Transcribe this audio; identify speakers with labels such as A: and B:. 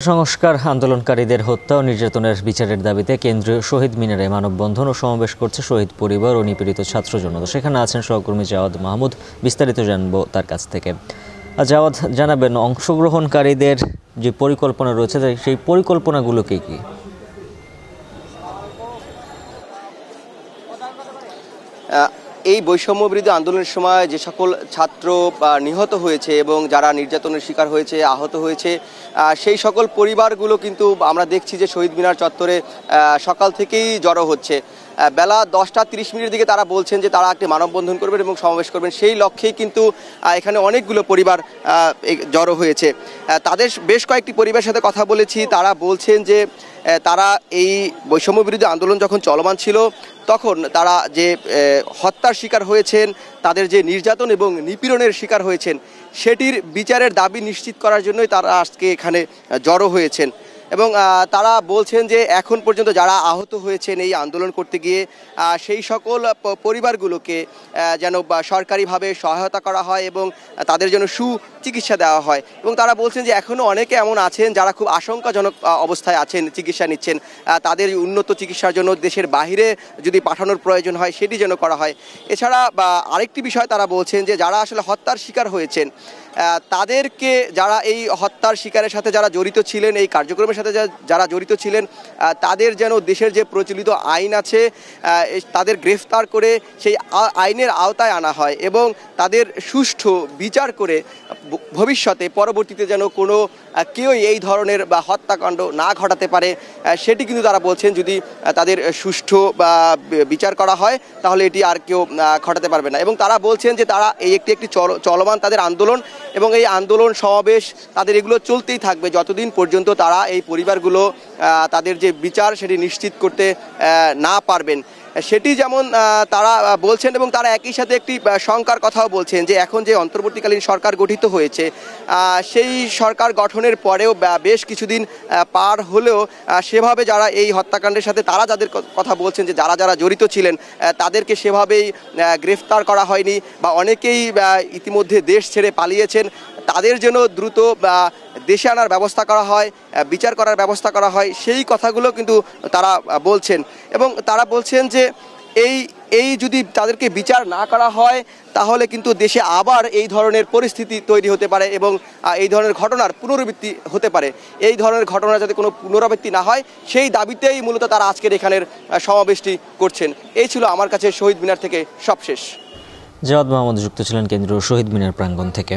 A: সংস্কার আন্দোলনকারীদের হত্যা ও নির্যাতনের বিচারের দাবিতে কেন্দ্রীয় শহীদ মিনারে মানববন্ধন ও সমাবেশ করছে শহীদ পরিবার ও নিপীড়িত ছাত্র জনতা। সেখানে আছেন সহকর্মী জাওয়াদ মাহমুদ। বিস্তারিত জানবো তার কাছ থেকে। জাওয়াদ, জানাবেন অংশগ্রহণকারীদের যে পরিকল্পনা রয়েছে সেই পরিকল্পনাগুলো কি কি?
B: এই বৈষম্য বিরোধী আন্দোলনের সময় যে সকল ছাত্র নিহত হয়েছে এবং যারা নির্যাতনের শিকার হয়েছে, আহত হয়েছে, সেই সকল পরিবারগুলো কিন্তু আমরা দেখছি যে শহীদ মিনার চত্বরে সকাল থেকেই জড়ো হচ্ছে। বেলা 10:30 দিকে তারা বলছেন যে তারা একটি মানববন্ধন করবেন এবং সমাবেশ করবেন। সেই লক্ষ্যেই কিন্তু এখানে অনেকগুলো পরিবার জড়ো হয়েছে। তাদের বেশ কয়েকটি পরিবারের সাথে কথা বলেছি। তারা বলছেন যে তারা এই বৈষম্য বিরোধী আন্দোলন যখন চলমান ছিল তখন তারা যে হত্যার শিকার হয়েছেন, তাদের যে নির্যাতন এবং নিপীড়নের শিকার হয়েছেন, সেটির বিচারের দাবি নিশ্চিত করার জন্যই তারা আজকে এখানে জড়ো হয়েছেন। এবং তারা বলছেন যে এখন পর্যন্ত যারা আহত হয়েছেন এই আন্দোলন করতে গিয়ে, সেই সকল পরিবারগুলোকে যেন সরকারিভাবে সহায়তা করা হয় এবং তাদের জন্য সুচিকিৎসা দেওয়া হয়। এবং তারা বলছেন যে এখনও অনেকে এমন আছেন যারা খুব আশঙ্কাজনক অবস্থায় আছেন, চিকিৎসা নিচ্ছেন। তাদের উন্নত চিকিৎসার জন্য দেশের বাইরে যদি পাঠানোর প্রয়োজন হয় সেটি যেন করা হয়। এছাড়া আরেকটি বিষয় তারা বলছেন যে যারা আসলে হত্যার শিকার হয়েছেন তাদেরকে, যারা এই হত্যার শিকারের সাথে যারা জড়িত ছিলেন, এই কার্যক্রমের সাথে যারা জড়িত ছিলেন, তাদের যেন দেশের যে প্রচলিত আইন আছে তাদের গ্রেফতার করে সেই আইনের আওতায় আনা হয় এবং তাদের সুষ্ঠু বিচার করে ভবিষ্যতে পরবর্তীতে যেন কোনো কেউই এই ধরনের হত্যাকাণ্ড না ঘটাতে পারে, সেটি কিন্তু তারা বলছেন যদি তাদের সুষ্ঠু বিচার করা হয় তাহলে এটি আর কেউ ঘটাতে পারবে না। এবং তারা বলছেন যে তারা এই একটি চলমান তাদের আন্দোলন এবং এই আন্দোলন সমাবেশ তাদের এগুলো চলতেই থাকবে যতদিন পর্যন্ত তারা এই পরিবারগুলো তাদের যে বিচার সেটি নিশ্চিত করতে না পারবেন। সেটি যেমন তারা বলছেন এবং তারা একই সাথে একটি শঙ্কার কথাও বলছেন যে এখন যে অন্তর্বর্তীকালীন সরকার গঠিত হয়েছে, সেই সরকার গঠনের পরেও বেশ কিছুদিন পার হলেও সেভাবে যারা এই হত্যাকাণ্ডের সাথে তারা যাদের কথা বলছেন যে যারা যারা জড়িত ছিলেন তাদেরকে সেভাবেই গ্রেফতার করা হয়নি বা অনেকেই ইতিমধ্যে দেশ ছেড়ে পালিয়েছেন। তাদের জন্য দ্রুত দেশে আনার ব্যবস্থা করা হয়, বিচার করার ব্যবস্থা করা হয়, সেই কথাগুলো কিন্তু তারা বলছেন। এবং তারা বলছেন যে এই যদি তাদেরকে বিচার না করা হয় তাহলে কিন্তু দেশে আবার এই ধরনের পরিস্থিতি তৈরি হতে পারে এবং এই ধরনের ঘটনার পুনরাবৃত্তি হতে পারে। এই ধরনের ঘটনা যাতে কোনো পুনরাবৃত্তি না হয় সেই দাবিতেই মূলত তারা আজকের এখানের সমাবেশটি করছেন। এই ছিল আমার কাছে শহীদ মিনার থেকে সবশেষ।
A: জাওয়াদ মাহমুদ যুক্ত ছিলেন কেন্দ্রীয় শহীদ মিনার প্রাঙ্গণ থেকে।